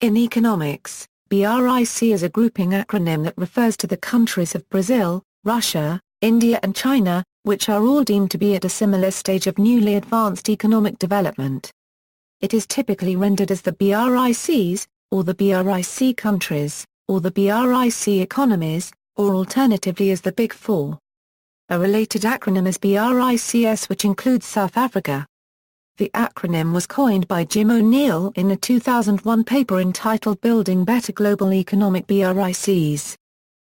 In economics, BRIC is a grouping acronym that refers to the countries of Brazil, Russia, India and China, which are all deemed to be at a similar stage of newly advanced economic development. It is typically rendered as the BRICs, or the BRIC countries, or the BRIC economies, or alternatively as the Big Four. A related acronym is BRICS, which includes South Africa. The acronym was coined by Jim O'Neill in a 2001 paper entitled Building Better Global Economic BRICs.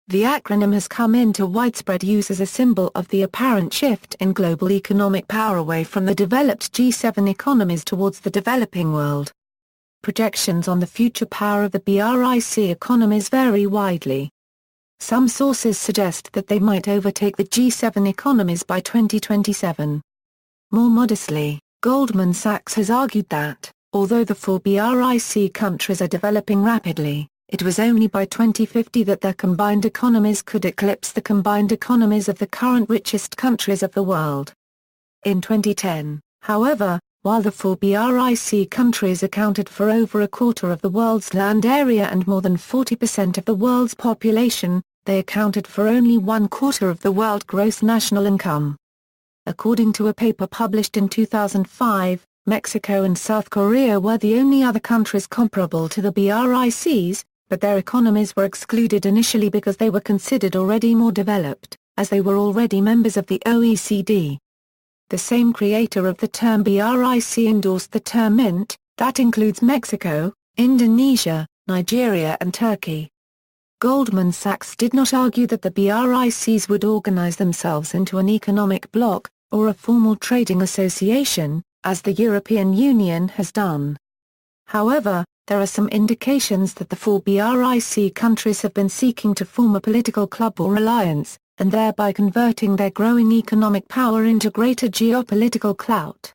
The acronym has come into widespread use as a symbol of the apparent shift in global economic power away from the developed G7 economies towards the developing world. Projections on the future power of the BRIC economies vary widely. Some sources suggest that they might overtake the G7 economies by 2027. More modestly, Goldman Sachs has argued that, although the four BRIC countries are developing rapidly, it was only by 2050 that their combined economies could eclipse the combined economies of the current richest countries of the world. In 2010, however, while the four BRIC countries accounted for over a quarter of the world's land area and more than 40% of the world's population, they accounted for only 1/4 of the world gross national income. According to a paper published in 2005, Mexico and South Korea were the only other countries comparable to the BRICs, but their economies were excluded initially because they were considered already more developed, as they were already members of the OECD. The same creator of the term BRIC endorsed the term MINT, that includes Mexico, Indonesia, Nigeria and Turkey. Goldman Sachs did not argue that the BRICs would organize themselves into an economic bloc, or a formal trading association, as the European Union has done. However, there are some indications that the four BRIC countries have been seeking to form a political club or alliance, and thereby converting their growing economic power into greater geopolitical clout.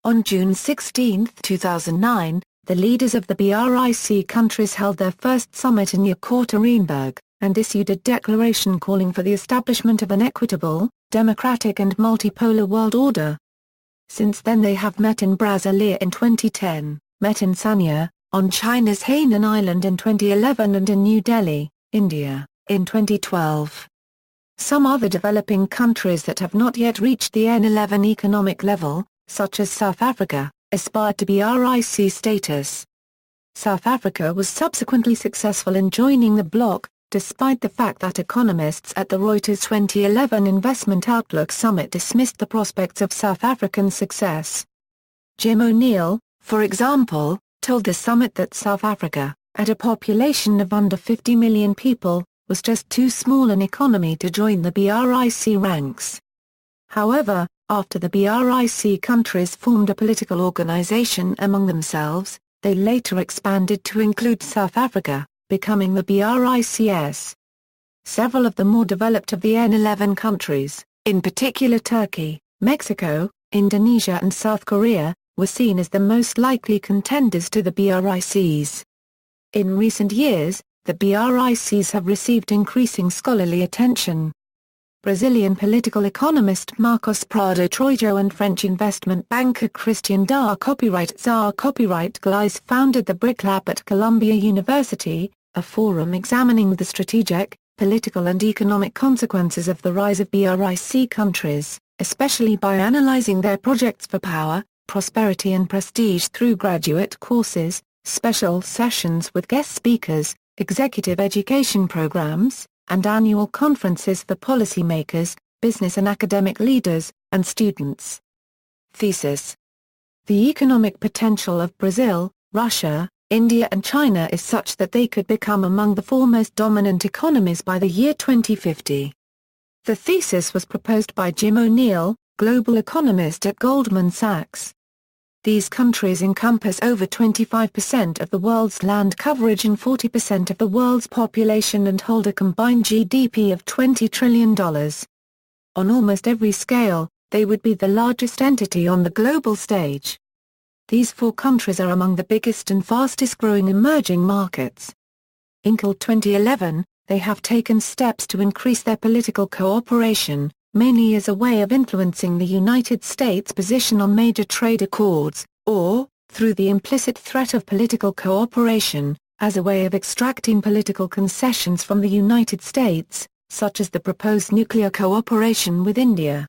On June 16, 2009, the leaders of the BRIC countries held their first summit in Yekaterinburg, and issued a declaration calling for the establishment of an equitable, democratic and multipolar world order. Since then they have met in Brasilia in 2010, met in Sanya, on China's Hainan Island in 2011 and in New Delhi, India, in 2012. Some other developing countries that have not yet reached the N11 economic level, such as South Africa, aspired to BRIC status. South Africa was subsequently successful in joining the bloc, despite the fact that economists at the Reuters 2011 Investment Outlook Summit dismissed the prospects of South African success. Jim O'Neill, for example, told the summit that South Africa, at a population of under 50 million people, was just too small an economy to join the BRIC ranks. However, after the BRIC countries formed a political organization among themselves, they later expanded to include South Africa, becoming the BRICS. Several of the more developed of the N11 countries, in particular Turkey, Mexico, Indonesia and South Korea, were seen as the most likely contenders to the BRICs. In recent years, the BRICs have received increasing scholarly attention. Brazilian political economist Marcos Prado Troijo and French investment banker Christian Czar Gleis founded the Bric Lab at Columbia University, a forum examining the strategic, political and economic consequences of the rise of BRIC countries, especially by analyzing their projects for power, prosperity and prestige through graduate courses, special sessions with guest speakers, executive education programs, and annual conferences for policymakers, business and academic leaders, and students. Thesis: the economic potential of Brazil, Russia, India and China is such that they could become among the four most dominant economies by the year 2050. The thesis was proposed by Jim O'Neill, global economist at Goldman Sachs. These countries encompass over 25% of the world's land coverage and 40% of the world's population and hold a combined GDP of $20 trillion. On almost every scale, they would be the largest entity on the global stage. These four countries are among the biggest and fastest-growing emerging markets. Until 2011, they have taken steps to increase their political cooperation, mainly as a way of influencing the United States' position on major trade accords, or, through the implicit threat of political cooperation, as a way of extracting political concessions from the United States, such as the proposed nuclear cooperation with India.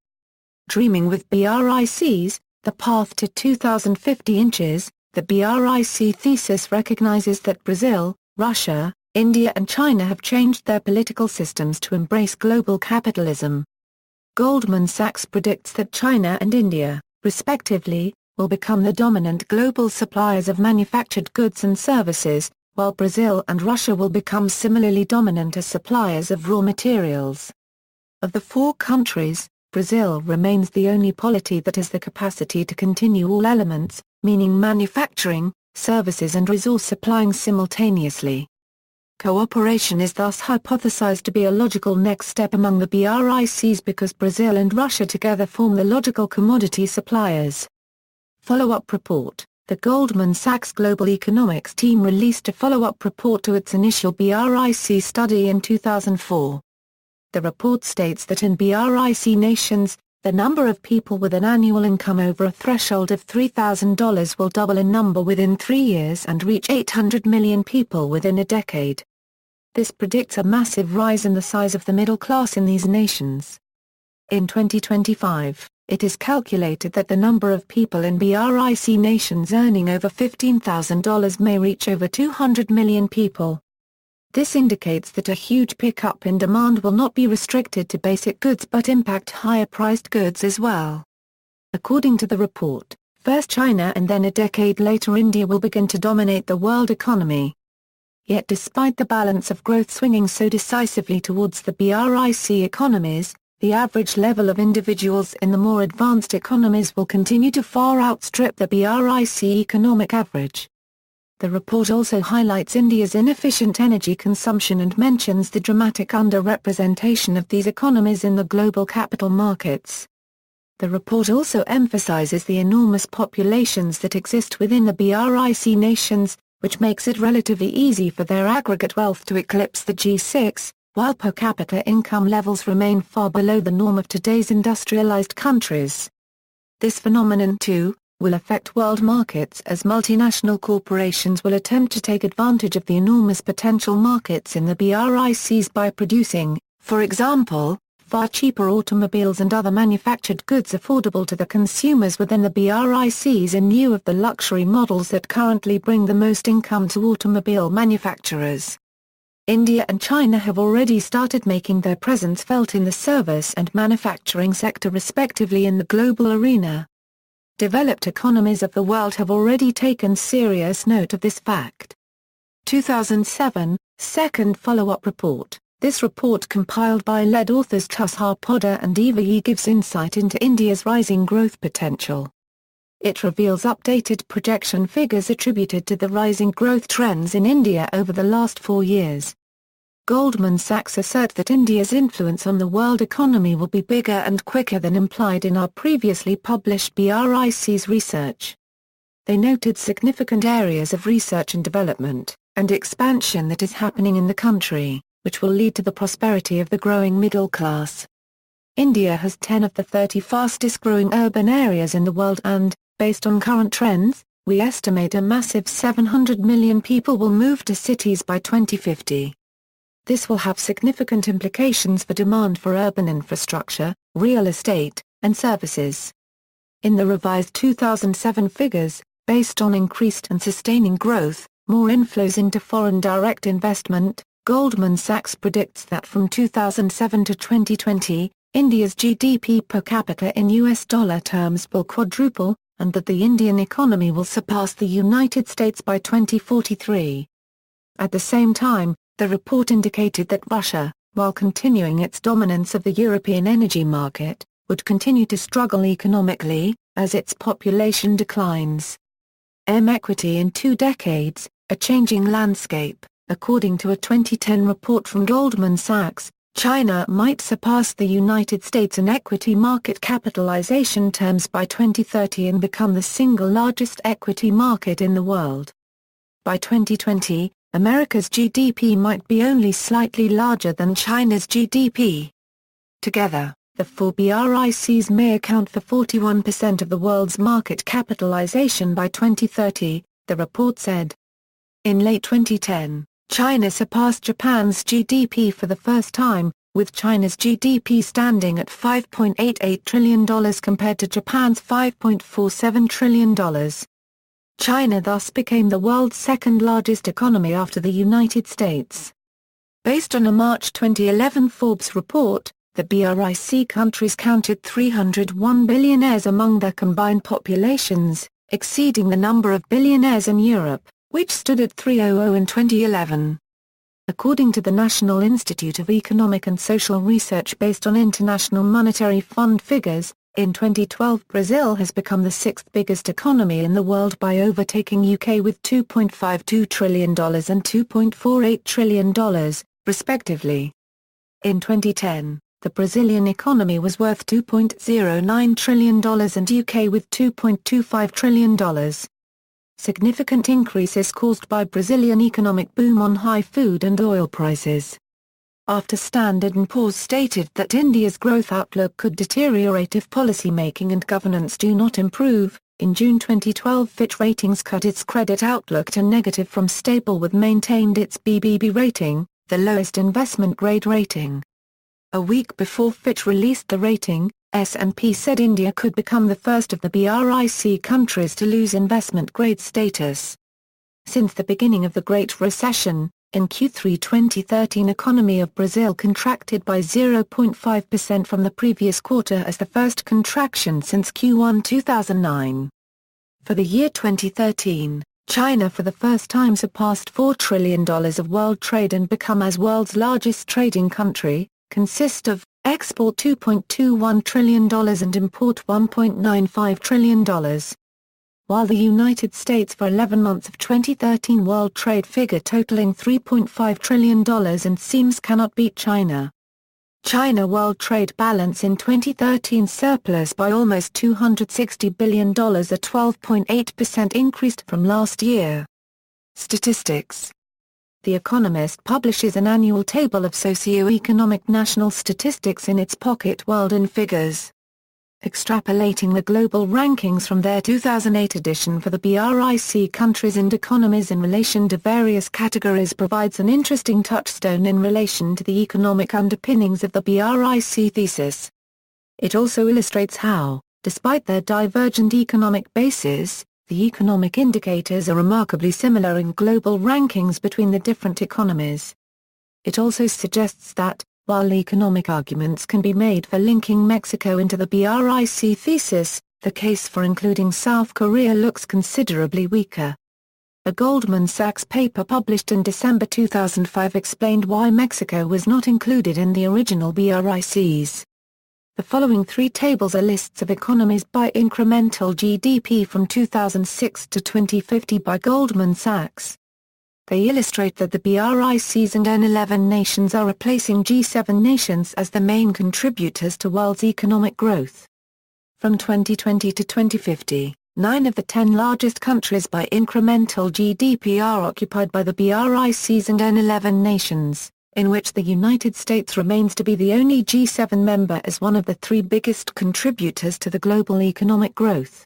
Dreaming with BRICs, the path to 2050 inches, the BRIC thesis recognizes that Brazil, Russia, India and China have changed their political systems to embrace global capitalism. Goldman Sachs predicts that China and India, respectively, will become the dominant global suppliers of manufactured goods and services, while Brazil and Russia will become similarly dominant as suppliers of raw materials. Of the four countries, Brazil remains the only polity that has the capacity to continue all elements, meaning manufacturing, services and resource supplying simultaneously. Cooperation is thus hypothesized to be a logical next step among the BRICs because Brazil and Russia together form the logical commodity suppliers. Follow-up report. The Goldman Sachs Global Economics team released a follow-up report to its initial BRIC study in 2004. The report states that in BRIC nations, the number of people with an annual income over a threshold of $3,000 will double in number within 3 years and reach 800 million people within a decade. This predicts a massive rise in the size of the middle class in these nations. In 2025, it is calculated that the number of people in BRIC nations earning over $15,000 may reach over 200 million people. This indicates that a huge pickup in demand will not be restricted to basic goods but impact higher-priced goods as well. According to the report, first China and then a decade later India will begin to dominate the world economy. Yet despite the balance of growth swinging so decisively towards the BRIC economies, the average level of individuals in the more advanced economies will continue to far outstrip the BRIC economic average. The report also highlights India's inefficient energy consumption and mentions the dramatic underrepresentation of these economies in the global capital markets. The report also emphasizes the enormous populations that exist within the BRIC nations, which makes it relatively easy for their aggregate wealth to eclipse the G6, while per capita income levels remain far below the norm of today's industrialized countries. This phenomenon, too, will affect world markets as multinational corporations will attempt to take advantage of the enormous potential markets in the BRICs by producing, for example, far cheaper automobiles and other manufactured goods affordable to the consumers within the BRICs in lieu of the luxury models that currently bring the most income to automobile manufacturers. India and China have already started making their presence felt in the service and manufacturing sector respectively in the global arena. Developed economies of the world have already taken serious note of this fact. 2007, second follow-up report. This report compiled by lead authors Tushar Poddar and Eva Yi gives insight into India's rising growth potential. It reveals updated projection figures attributed to the rising growth trends in India over the last 4 years. Goldman Sachs assert that India's influence on the world economy will be bigger and quicker than implied in our previously published BRIC's research. They noted significant areas of research and development, and expansion that is happening in the country, which will lead to the prosperity of the growing middle class. India has 10 of the 30 fastest growing urban areas in the world and, based on current trends, we estimate a massive 700 million people will move to cities by 2050. This will have significant implications for demand for urban infrastructure, real estate, and services. In the revised 2007 figures, based on increased and sustaining growth, more inflows into foreign direct investment, Goldman Sachs predicts that from 2007 to 2020, India's GDP per capita in US dollar terms will quadruple, and that the Indian economy will surpass the United States by 2043. At the same time, the report indicated that Russia, while continuing its dominance of the European energy market, would continue to struggle economically, as its population declines. Equity in 2 decades, a changing landscape. According to a 2010 report from Goldman Sachs, China might surpass the United States in equity market capitalization terms by 2030 and become the single largest equity market in the world. By 2020, America's GDP might be only slightly larger than China's GDP. Together, The four BRICs may account for 41% of the world's market capitalization by 2030, the report said. In late 2010, China surpassed Japan's GDP for the first time, with China's GDP standing at $5.88 trillion compared to Japan's $5.47 trillion. China thus became the world's second largest economy after the United States. Based on a March 2011 Forbes report, the BRIC countries counted 301 billionaires among their combined populations, exceeding the number of billionaires in Europe, which stood at 300 in 2011. According to the National Institute of Economic and Social Research based on International Monetary Fund figures, in 2012 Brazil has become the sixth biggest economy in the world by overtaking UK with $2.52 trillion and $2.48 trillion, respectively. In 2010, the Brazilian economy was worth $2.09 trillion and UK with $2.25 trillion. Significant increases caused by Brazilian economic boom on high food and oil prices. After Standard & Poor's stated that India's growth outlook could deteriorate if policymaking and governance do not improve, in June 2012 Fitch Ratings cut its credit outlook to negative from stable with maintained its BBB rating, the lowest investment grade rating. A week before Fitch released the rating, S&P said India could become the first of the BRIC countries to lose investment grade status. Since the beginning of the Great Recession, in Q3 2013 economy of Brazil contracted by 0.5% from the previous quarter as the first contraction since Q1 2009. For the year 2013, China for the first time surpassed $4 trillion of world trade and become as world's largest trading country, consist of export $2.21 trillion and import $1.95 trillion. While the United States for 11 months of 2013 world trade figure totaling $3.5 trillion and seems cannot beat China. China world trade balance in 2013 surplus by almost $260 billion, a 12.8% increase from last year. Statistics. The Economist publishes an annual table of socio-economic national statistics in its Pocket World in Figures. Extrapolating the global rankings from their 2008 edition for the BRIC countries and economies in relation to various categories provides an interesting touchstone in relation to the economic underpinnings of the BRIC thesis. It also illustrates how, despite their divergent economic bases, the economic indicators are remarkably similar in global rankings between the different economies. It also suggests that, while economic arguments can be made for linking Mexico into the BRIC thesis, the case for including South Korea looks considerably weaker. A Goldman Sachs paper published in December 2005 explained why Mexico was not included in the original BRICs. The following three tables are lists of economies by incremental GDP from 2006 to 2050 by Goldman Sachs. They illustrate that the BRICs and N11 nations are replacing G7 nations as the main contributors to world's economic growth. From 2020 to 2050, 9 of the 10 largest countries by incremental GDP are occupied by the BRICs and N11 nations, in which the United States remains to be the only G7 member as one of the 3 biggest contributors to the global economic growth.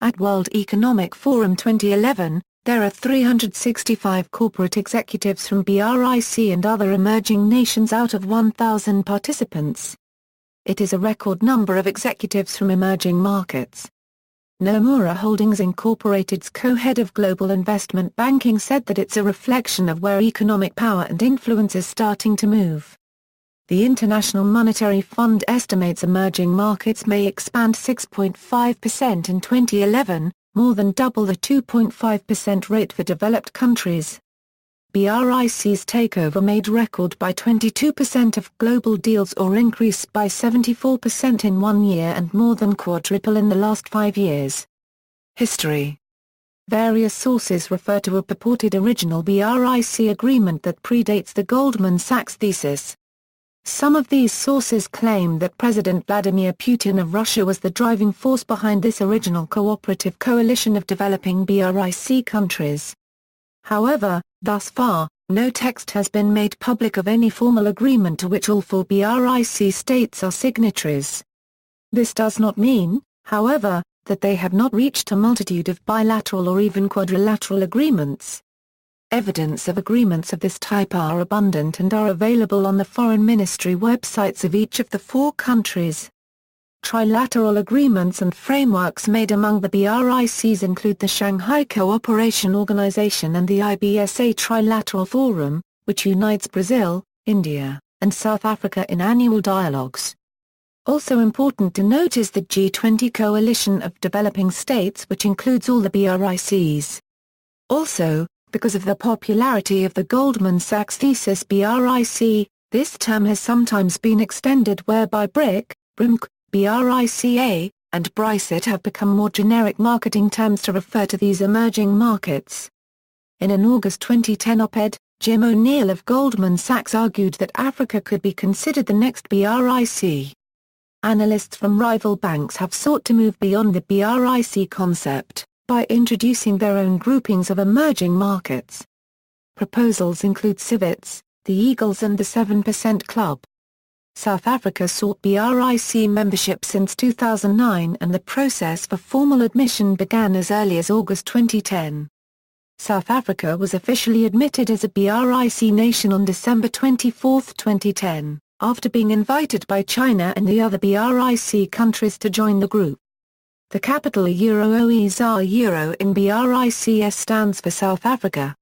At World Economic Forum 2011, there are 365 corporate executives from BRIC and other emerging nations out of 1,000 participants. It is a record number of executives from emerging markets. Nomura Holdings Incorporated's co-head of global investment banking said that it's a reflection of where economic power and influence is starting to move. The International Monetary Fund estimates emerging markets may expand 6.5% in 2011, more than double the 2.5% rate for developed countries. BRIC's takeover made record by 22% of global deals or increase by 74% in 1 year and more than quadruple in the last 5 years. History. Various sources refer to a purported original BRIC agreement that predates the Goldman Sachs thesis. Some of these sources claim that President Vladimir Putin of Russia was the driving force behind this original cooperative coalition of developing BRIC countries. However, thus far, no text has been made public of any formal agreement to which all 4 BRIC states are signatories. This does not mean, however, that they have not reached a multitude of bilateral or even quadrilateral agreements. Evidence of agreements of this type are abundant and are available on the foreign ministry websites of each of the 4 countries. Trilateral agreements and frameworks made among the BRICs include the Shanghai Cooperation Organization and the IBSA Trilateral Forum, which unites Brazil, India, and South Africa in annual dialogues. Also important to note is the G20 Coalition of Developing States, which includes all the BRICs. Also, because of the popularity of the Goldman Sachs thesis BRIC, this term has sometimes been extended whereby Bric, BRICA, and BRICit have become more generic marketing terms to refer to these emerging markets. In an August 2010 op-ed, Jim O'Neill of Goldman Sachs argued that Africa could be considered the next BRIC. Analysts from rival banks have sought to move beyond the BRIC concept, by introducing their own groupings of emerging markets. Proposals include civets, the Eagles and the 7% Club. South Africa sought BRIC membership since 2009 and the process for formal admission began as early as August 2010. South Africa was officially admitted as a BRIC nation on December 24, 2010, after being invited by China and the other BRIC countries to join the group. The capital Euro in BRICS stands for South Africa.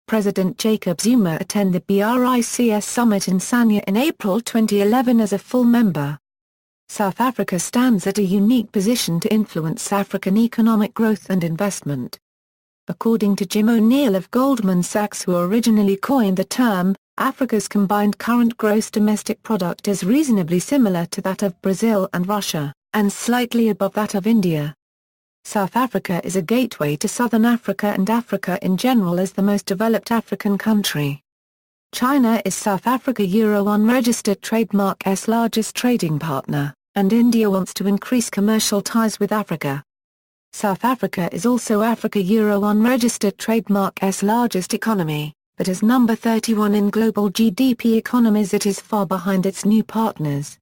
President Jacob Zuma attended the BRICS summit in Sanya in April 2011 as a full member. South Africa stands at a unique position to influence African economic growth and investment. According to Jim O'Neill of Goldman Sachs, who originally coined the term, Africa's combined current gross domestic product is reasonably similar to that of Brazil and Russia, and slightly above that of India. South Africa is a gateway to Southern Africa and Africa in general as the most developed African country. China is South Africa Euro unregistered trademark's largest trading partner, and India wants to increase commercial ties with Africa. South Africa is also Africa Euro unregistered trademark's largest economy, but as number 31 in global GDP economies it is far behind its new partners.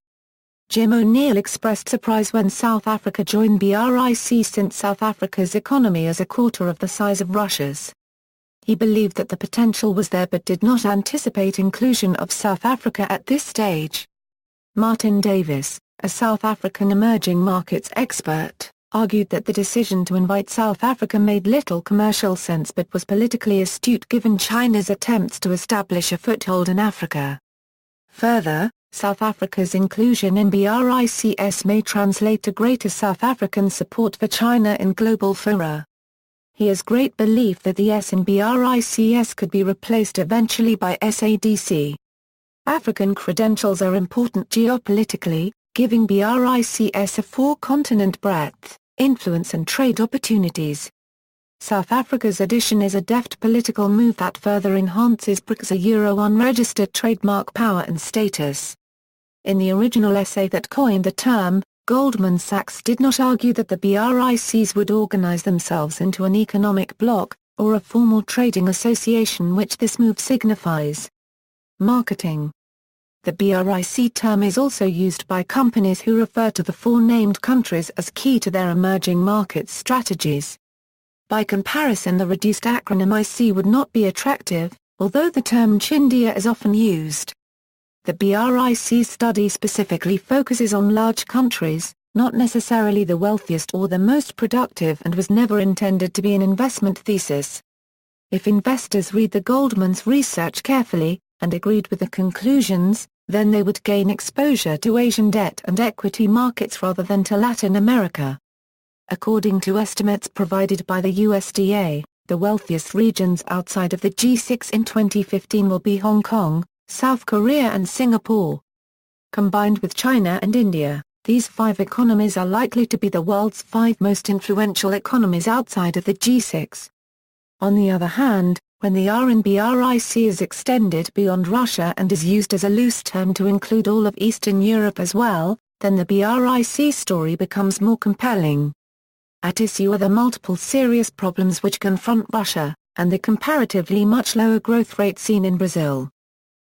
Jim O'Neill expressed surprise when South Africa joined BRIC since South Africa's economy is a quarter of the size of Russia's. He believed that the potential was there but did not anticipate inclusion of South Africa at this stage. Martin Davis, a South African emerging markets expert, argued that the decision to invite South Africa made little commercial sense but was politically astute given China's attempts to establish a foothold in Africa. Further, South Africa's inclusion in BRICS may translate to greater South African support for China in global fora. He has great belief that the S in BRICS could be replaced eventually by SADC. African credentials are important geopolitically, giving BRICS a 4-continent breadth, influence and trade opportunities. South Africa's addition is a deft political move that further enhances BRIC's Euro unregistered trademark power and status. In the original essay that coined the term, Goldman Sachs did not argue that the BRICs would organize themselves into an economic bloc, or a formal trading association which this move signifies. Marketing. The BRIC term is also used by companies who refer to the 4 named countries as key to their emerging markets strategies. By comparison, the reduced acronym IC would not be attractive, although the term Chindia is often used. The BRIC study specifically focuses on large countries, not necessarily the wealthiest or the most productive, and was never intended to be an investment thesis. If investors read the Goldman's research carefully, and agreed with the conclusions, then they would gain exposure to Asian debt and equity markets rather than to Latin America. According to estimates provided by the USDA, the wealthiest regions outside of the G6 in 2015 will be Hong Kong, South Korea and Singapore. Combined with China and India, these 5 economies are likely to be the world's 5 most influential economies outside of the G6. On the other hand, when the R in BRIC is extended beyond Russia and is used as a loose term to include all of Eastern Europe as well, then the BRIC story becomes more compelling. At issue are the multiple serious problems which confront Russia, and the comparatively much lower growth rate seen in Brazil.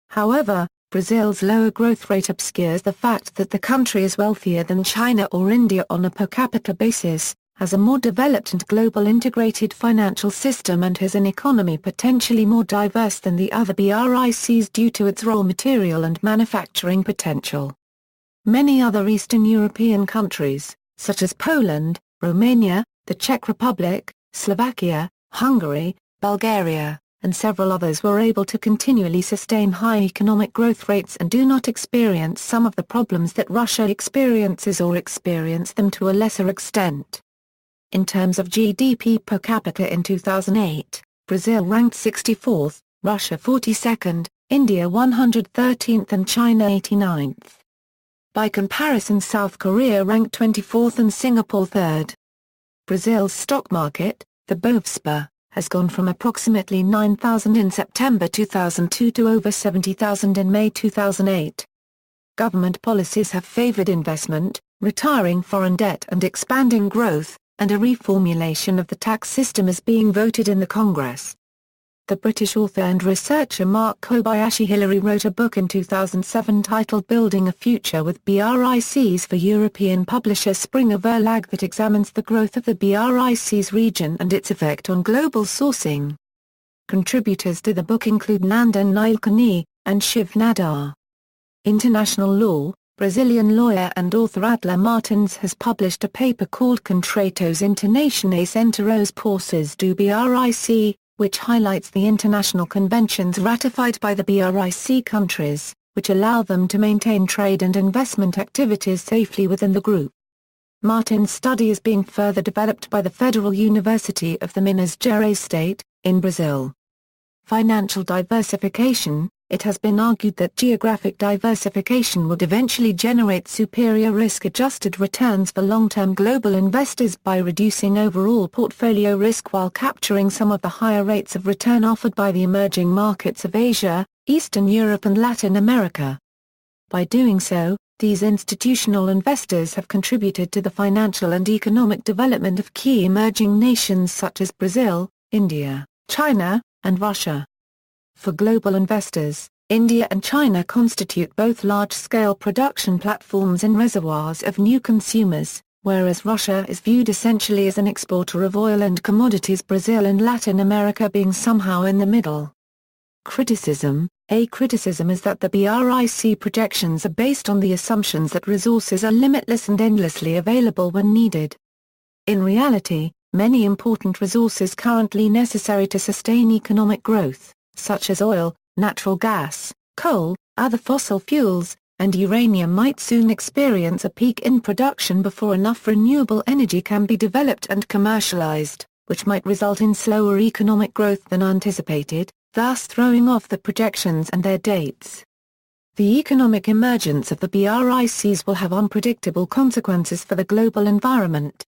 However, Brazil's lower growth rate obscures the fact that the country is wealthier than China or India on a per capita basis, has a more developed and global integrated financial system and has an economy potentially more diverse than the other BRICs due to its raw material and manufacturing potential. Many other Eastern European countries, such as Poland, Romania, the Czech Republic, Slovakia, Hungary, Bulgaria, and several others were able to continually sustain high economic growth rates and do not experience some of the problems that Russia experiences or experience them to a lesser extent. In terms of GDP per capita in 2008, Brazil ranked 64th, Russia 42nd, India 113th and China 89th. By comparison, South Korea ranked 24th and Singapore 3rd. Brazil's stock market, the Bovespa, has gone from approximately 9,000 in September 2002 to over 70,000 in May 2008. Government policies have favored investment, retiring foreign debt and expanding growth, and a reformulation of the tax system is being voted in the Congress. The British author and researcher Mark Kobayashi-Hillary wrote a book in 2007 titled Building a Future with BRICs for European publisher Springer Verlag that examines the growth of the BRICs region and its effect on global sourcing. Contributors to the book include Nandan Nilekani, and Shiv Nadar. International law. Brazilian lawyer and author Adler Martins has published a paper called Contratos Internacionais entre os Países do BRIC, which highlights the international conventions ratified by the BRIC countries, which allow them to maintain trade and investment activities safely within the group. Martins' study is being further developed by the Federal University of the Minas Gerais state, in Brazil. Financial diversification. It has been argued that geographic diversification would eventually generate superior risk-adjusted returns for long-term global investors by reducing overall portfolio risk while capturing some of the higher rates of return offered by the emerging markets of Asia, Eastern Europe and Latin America. By doing so, these institutional investors have contributed to the financial and economic development of key emerging nations such as Brazil, India, China, and Russia. For global investors, India and China constitute both large-scale production platforms and reservoirs of new consumers, whereas Russia is viewed essentially as an exporter of oil and commodities, Brazil and Latin America being somehow in the middle. Criticism. A criticism is that the BRIC projections are based on the assumptions that resources are limitless and endlessly available when needed. In reality, many important resources currently necessary to sustain economic growth, such as oil, natural gas, coal, other fossil fuels, and uranium might soon experience a peak in production before enough renewable energy can be developed and commercialized, which might result in slower economic growth than anticipated, thus throwing off the projections and their dates. The economic emergence of the BRICs will have unpredictable consequences for the global environment.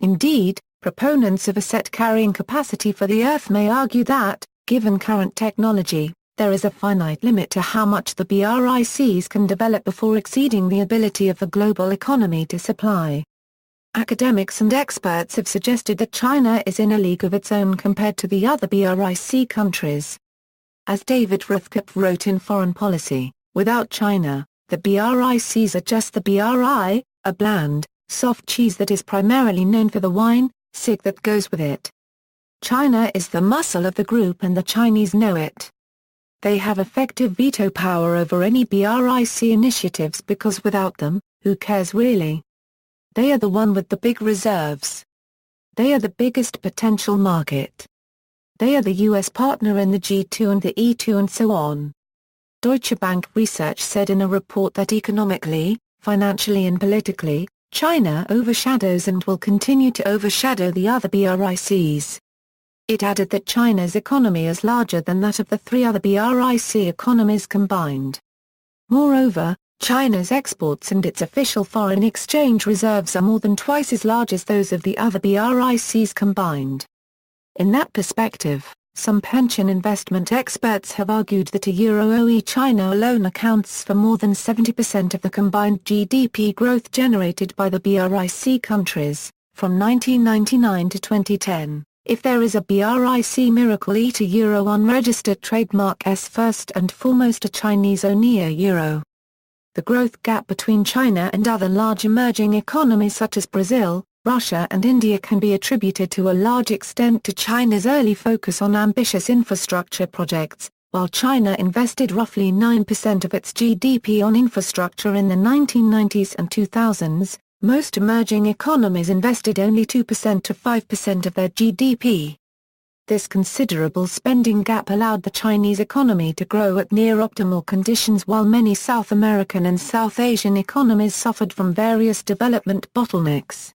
Indeed, proponents of a set carrying capacity for the Earth may argue that, given current technology, there is a finite limit to how much the BRICs can develop before exceeding the ability of the global economy to supply. Academics and experts have suggested that China is in a league of its own compared to the other BRIC countries. As David Rothkopf wrote in Foreign Policy, without China, the BRICs are just the BRI, a bland, soft cheese that is primarily known for the wine, cig that goes with it. China is the muscle of the group and the Chinese know it. They have effective veto power over any BRIC initiatives because without them, who cares really? They are the one with the big reserves. They are the biggest potential market. They are the US partner in the G2 and the E2 and so on. Deutsche Bank research said in a report that economically, financially and politically, China overshadows and will continue to overshadow the other BRICs. It added that China's economy is larger than that of the three other BRIC economies combined. Moreover, China's exports and its official foreign exchange reserves are more than twice as large as those of the other BRICs combined. In that perspective, some pension investment experts have argued that a Euro-OE China alone accounts for more than 70% of the combined GDP growth generated by the BRIC countries, from 1999 to 2010. If there is a BRIC miracle eater euro unregistered trademark S first and foremost a Chinese ONIA euro. The growth gap between China and other large emerging economies such as Brazil, Russia and India can be attributed to a large extent to China's early focus on ambitious infrastructure projects. While China invested roughly 9% of its GDP on infrastructure in the 1990s and 2000s, most emerging economies invested only 2% to 5% of their GDP. This considerable spending gap allowed the Chinese economy to grow at near optimal conditions while many South American and South Asian economies suffered from various development bottlenecks.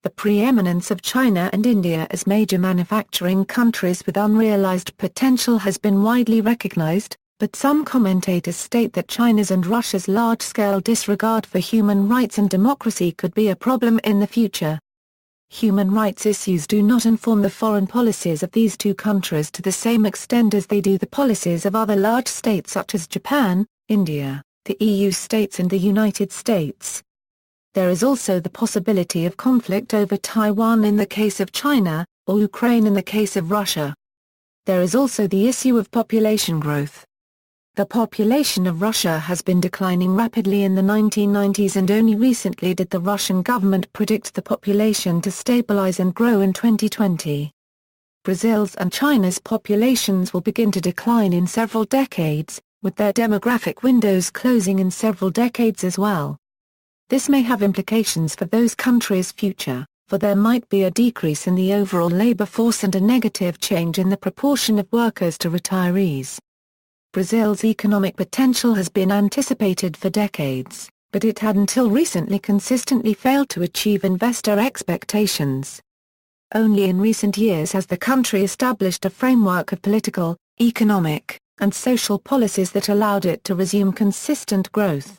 The preeminence of China and India as major manufacturing countries with unrealized potential has been widely recognized, but some commentators state that China's and Russia's large-scale disregard for human rights and democracy could be a problem in the future. Human rights issues do not inform the foreign policies of these two countries to the same extent as they do the policies of other large states such as Japan, India, the EU states and the United States. There is also the possibility of conflict over Taiwan in the case of China, or Ukraine in the case of Russia. There is also the issue of population growth. The population of Russia has been declining rapidly in the 1990s and only recently did the Russian government predict the population to stabilize and grow in 2020. Brazil's and China's populations will begin to decline in several decades, with their demographic windows closing in several decades as well. This may have implications for those countries' future, for there might be a decrease in the overall labor force and a negative change in the proportion of workers to retirees. Brazil's economic potential has been anticipated for decades, but it had until recently consistently failed to achieve investor expectations. Only in recent years has the country established a framework of political, economic, and social policies that allowed it to resume consistent growth.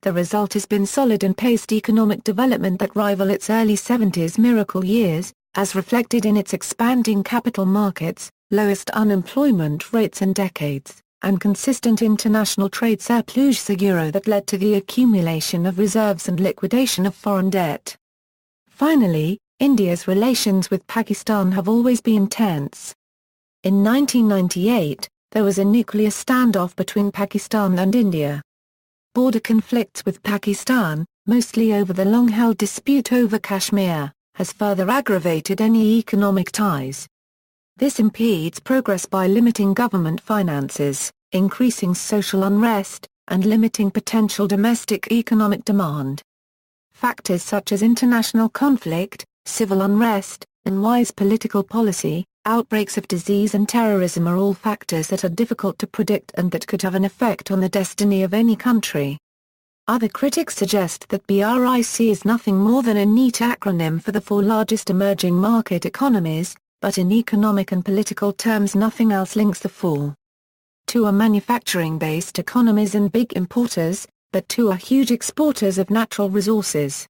The result has been solid and paced economic development that rival its early 70s miracle years, as reflected in its expanding capital markets, lowest unemployment rates in decades, and consistent international trade surplus euro that led to the accumulation of reserves and liquidation of foreign debt. Finally, India's relations with Pakistan have always been tense. In 1998, there was a nuclear standoff between Pakistan and India. Border conflicts with Pakistan, mostly over the long-held dispute over Kashmir, has further aggravated any economic ties. This impedes progress by limiting government finances, increasing social unrest, and limiting potential domestic economic demand. Factors such as international conflict, civil unrest, and wise political policy, outbreaks of disease and terrorism are all factors that are difficult to predict and that could have an effect on the destiny of any country. Other critics suggest that BRIC is nothing more than a neat acronym for the four largest emerging market economies, but in economic and political terms nothing else links the four. Two are manufacturing-based economies and big importers, but two are huge exporters of natural resources.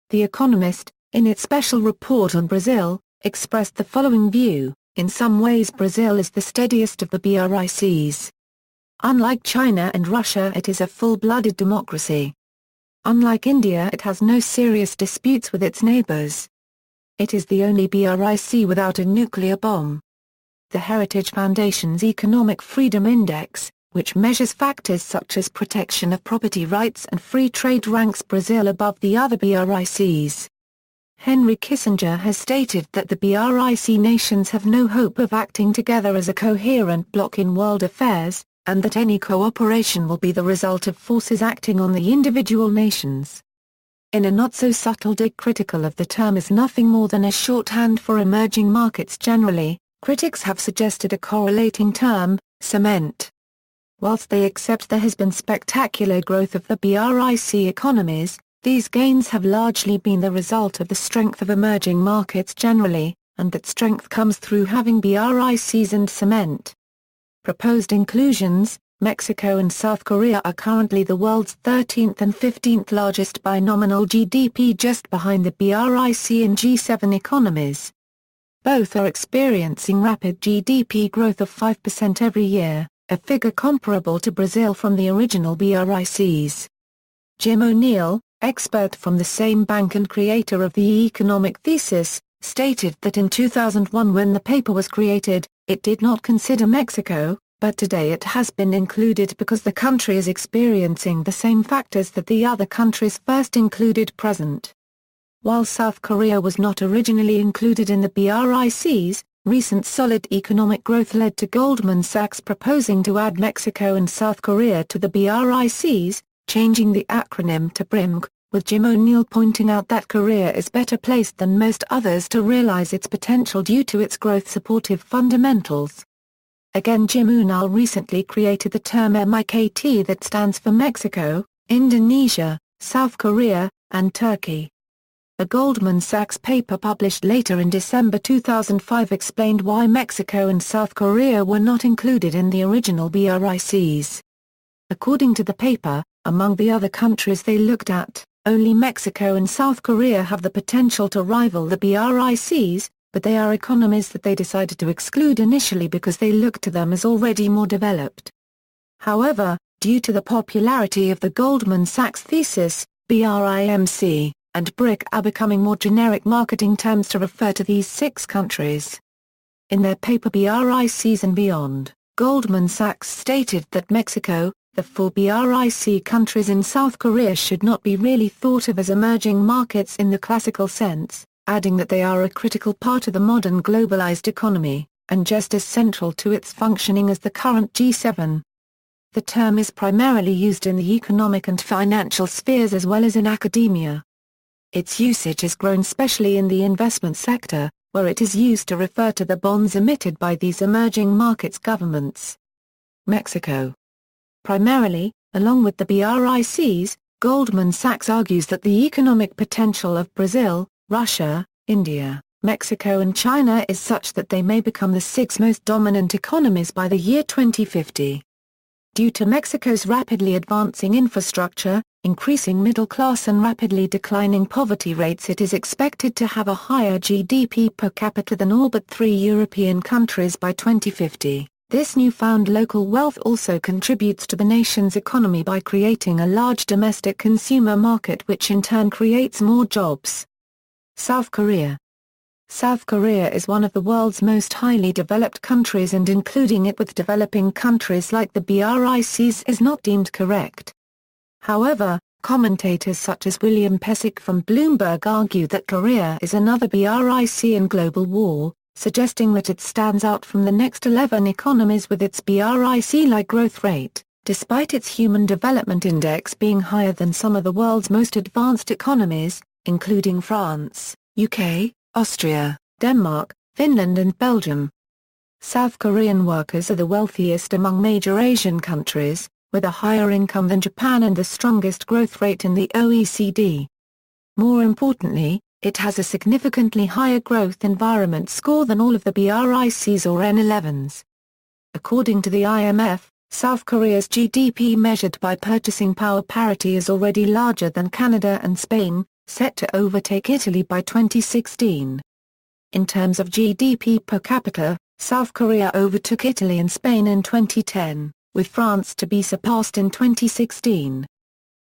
The Economist, in its special report on Brazil, expressed the following view: in some ways Brazil is the steadiest of the BRICs. Unlike China and Russia, it is a full-blooded democracy. Unlike India, it has no serious disputes with its neighbors. It is the only BRIC without a nuclear bomb. The Heritage Foundation's Economic Freedom Index, which measures factors such as protection of property rights and free trade, ranks Brazil above the other BRICs. Henry Kissinger has stated that the BRIC nations have no hope of acting together as a coherent bloc in world affairs, and that any cooperation will be the result of forces acting on the individual nations. In a not-so-subtle dig critical of the term as nothing more than a shorthand for emerging markets generally, critics have suggested a correlating term, cement. Whilst they accept there has been spectacular growth of the BRIC economies, these gains have largely been the result of the strength of emerging markets generally, and that strength comes through having BRICs and cement. Proposed inclusions: Mexico and South Korea are currently the world's 13th and 15th largest by nominal GDP, just behind the BRIC and G7 economies. Both are experiencing rapid GDP growth of 5% every year, a figure comparable to Brazil from the original BRICs. Jim O'Neill, expert from the same bank and creator of the economic thesis, stated that in 2001 when the paper was created, it did not consider Mexico, but today it has been included because the country is experiencing the same factors that the other countries first included present. While South Korea was not originally included in the BRICs, recent solid economic growth led to Goldman Sachs proposing to add Mexico and South Korea to the BRICs, changing the acronym to BRIC, with Jim O'Neill pointing out that Korea is better placed than most others to realize its potential due to its growth-supportive fundamentals. Again, Jim O'Neill recently created the term MIKT that stands for Mexico, Indonesia, South Korea, and Turkey. A Goldman Sachs paper published later in December 2005 explained why Mexico and South Korea were not included in the original BRICs. According to the paper, among the other countries they looked at, only Mexico and South Korea have the potential to rival the BRICs, but they are economies that they decided to exclude initially because they looked to them as already more developed. However, due to the popularity of the Goldman Sachs thesis, BRIMC, and BRIC are becoming more generic marketing terms to refer to these 6 countries. In their paper BRICs and Beyond, Goldman Sachs stated that Mexico, the 4 BRIC countries in South Korea should not be really thought of as emerging markets in the classical sense, adding that they are a critical part of the modern globalized economy, and just as central to its functioning as the current G7. The term is primarily used in the economic and financial spheres as well as in academia. Its usage has grown especially in the investment sector, where it is used to refer to the bonds emitted by these emerging markets' governments. Mexico. Primarily, along with the BRICs, Goldman Sachs argues that the economic potential of Brazil, Russia, India, Mexico and China is such that they may become the 6 most dominant economies by the year 2050. Due to Mexico's rapidly advancing infrastructure, increasing middle class and rapidly declining poverty rates, it is expected to have a higher GDP per capita than all but 3 European countries by 2050. This newfound local wealth also contributes to the nation's economy by creating a large domestic consumer market which in turn creates more jobs. South Korea. South Korea is one of the world's most highly developed countries, and including it with developing countries like the BRICs is not deemed correct. However, commentators such as William Pesek from Bloomberg argue that Korea is another BRIC in global war, suggesting that it stands out from the next 11 economies with its BRIC-like growth rate, despite its Human Development Index being higher than some of the world's most advanced economies, including France, UK, Austria, Denmark, Finland and Belgium. South Korean workers are the wealthiest among major Asian countries, with a higher income than Japan and the strongest growth rate in the OECD. More importantly, it has a significantly higher growth environment score than all of the BRICs or N11s. According to the IMF, South Korea's GDP measured by purchasing power parity is already larger than Canada and Spain, set to overtake Italy by 2016. In terms of GDP per capita, South Korea overtook Italy and Spain in 2010, with France to be surpassed in 2016.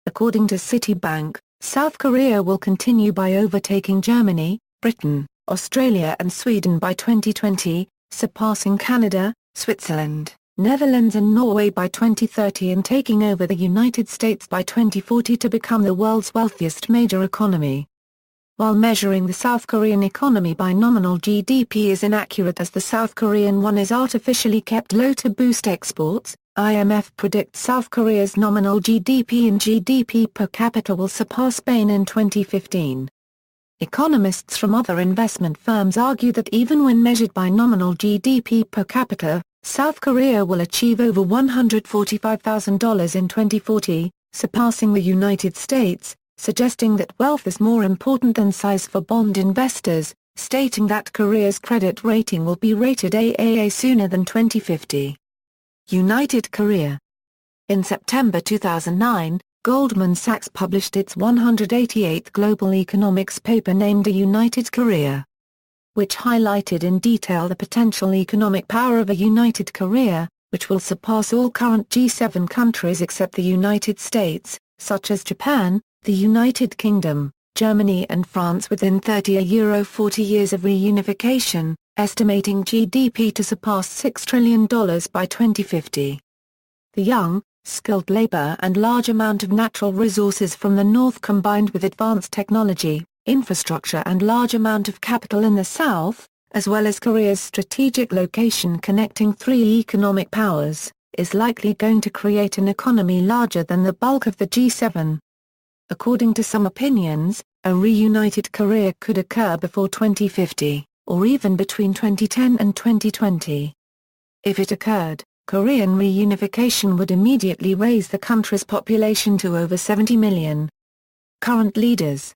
According to Citibank, South Korea will continue by overtaking Germany, Britain, Australia and Sweden by 2020, surpassing Canada, Switzerland, Netherlands and Norway by 2030 and taking over the United States by 2040 to become the world's wealthiest major economy. While measuring the South Korean economy by nominal GDP is inaccurate as the South Korean won is artificially kept low to boost exports, IMF predicts South Korea's nominal GDP and GDP per capita will surpass Spain in 2015. Economists from other investment firms argue that even when measured by nominal GDP per capita, South Korea will achieve over $145,000 in 2040, surpassing the United States, suggesting that wealth is more important than size for bond investors, stating that Korea's credit rating will be rated AAA sooner than 2050. United Korea. In September 2009, Goldman Sachs published its 188th Global Economics paper named A United Korea, which highlighted in detail the potential economic power of a united Korea, which will surpass all current G7 countries except the United States, such as Japan, the United Kingdom, Germany and France within 30 40 years of reunification, estimating GDP to surpass $6 trillion by 2050. The young, skilled labor and large amount of natural resources from the north combined with advanced technology, infrastructure and large amount of capital in the south, as well as Korea's strategic location connecting three economic powers, is likely going to create an economy larger than the bulk of the G7. According to some opinions, a reunited Korea could occur before 2050, or even between 2010 and 2020. If it occurred, Korean reunification would immediately raise the country's population to over 70 million. Current leaders.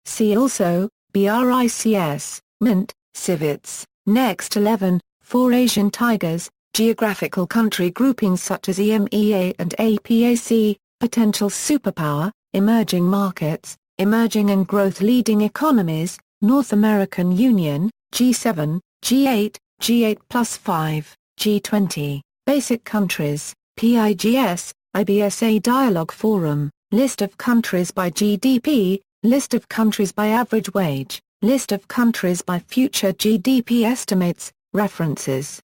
See also, BRICS, MINT, Civets, Next 11, 4 Asian Tigers, geographical country groupings such as EMEA and APAC, potential superpower, emerging markets, emerging and growth leading economies, North American Union, G7, G8, G8 plus 5, G20, basic countries, PIGS, IBSA Dialogue Forum, list of countries by GDP, list of countries by average wage, list of countries by future GDP estimates, references.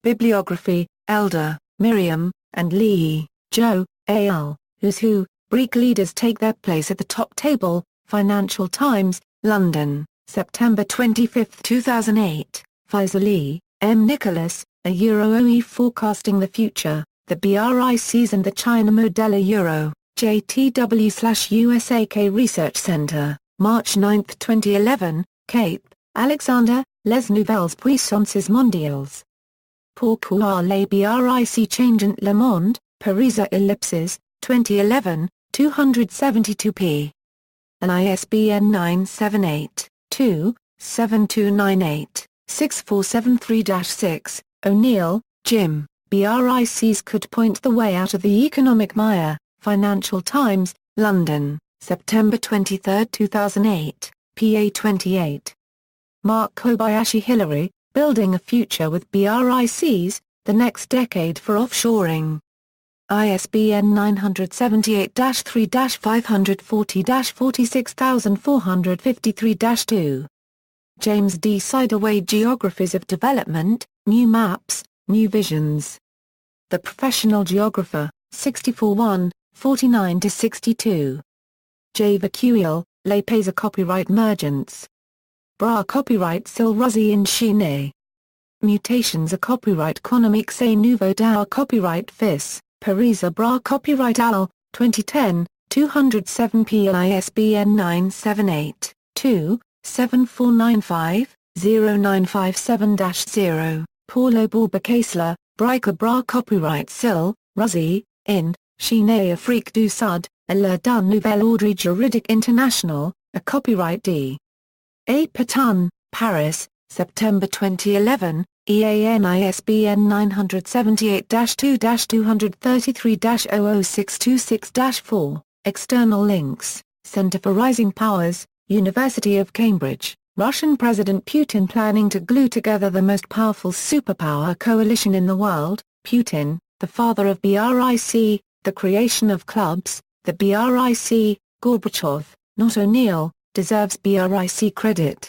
Bibliography, Elder, Miriam, and Lee, Joe, A.L., Who's Who, Bric leaders take their place at the top table, Financial Times, London, September 25, 2008, Faisaley, M. Nicholas, A Euro-OE Forecasting the Future, the BRICs and the China Model A Euro, JTW/USAK Research Center, March 9, 2011, Cape, Alexander, Les Nouvelles Puissances Mondiales. Pourquoi les BRIC changent le monde, Paris Ellipses, 2011, 272 p. An ISBN 978-2-7298-6473-6, O'Neill, Jim, BRICs could point the way out of the economic mire, Financial Times, London, September 23, 2008, PA 28. Mark Kobayashi Hillary, Building a Future with BRICs, The Next Decade for Offshoring. ISBN 978-3-540-46453-2. James D. Sidaway Geographies of Development, New Maps, New Visions. The Professional Geographer, 64 1, 49-62. J. Vacuil, Les Pays Copyright Mergence. Bra Copyright Sil Russie in Chine. Mutations à Copyright Économiques et Nouveau d'Art Copyright Fils, Paris Bra Copyright Al, 2010, 207 p. ISBN 978-2-7495-0957-0. Paulo Borba-Casler, Bric Bra Copyright Sil, Russie, in, Chine Afrique du Sud, à la d'un nouvel ordre juridique international, a copyright D. A. Patton, Paris, September 2011, EAN ISBN 978-2-233-00626-4, external links, Center for Rising Powers, University of Cambridge, Russian President Putin planning to glue together the most powerful superpower coalition in the world, Putin, the father of BRIC, the creation of clubs, the BRIC, Gorbachev, not O'Neill, deserves BRIC credit.